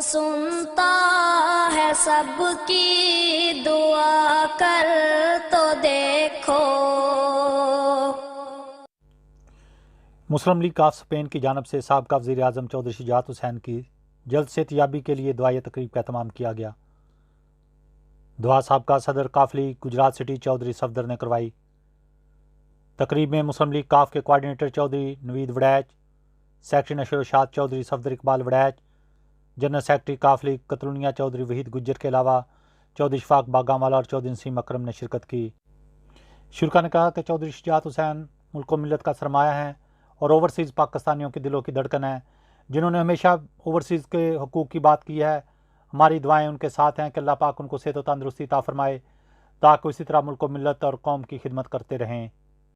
سنتا ہے سب کی دعا کر تو دیکھو۔ مسلم لیگ کاف اسپین کی جانب سے سابقہ وزیر اعظم چودھری شجاعت حسین کی جلد صحتیابی کے لیے دعائیہ تقریب کا اہتمام کیا گیا۔ دعا سابقہ صدر کاف لیگ گجرات سٹی چودھری صفدر نے کروائی۔ تقریب میں مسلم لیگ کاف کے کوآرڈینیٹر چودھری نوید وڑیچ، سیکرٹری نشر و اشاعت چودھری صفدر اقبال وڑیچ، جنرل سیکرٹری کاف لیگ قتلونیہ چودھری وحید گجر کے علاوہ چودھری اشفاق باگام والا اور چودھری نسیم اکرم نے شرکت کی۔ شرکا نے کہا کہ چودھری شجاعت حسین ملک و ملت کا سرمایہ ہیں اور اوورسیز پاکستانیوں کے دلوں کی دھڑکن ہیں، جنہوں نے ہمیشہ اوورسیز کے حقوق کی بات کی ہے۔ ہماری دعائیں ان کے ساتھ ہیں کہ اللہ پاک ان کو صحت و تندرستی عطا فرمائے تاکہ اسی طرح ملک و ملت اور قوم کی خدمت کرتے رہیں۔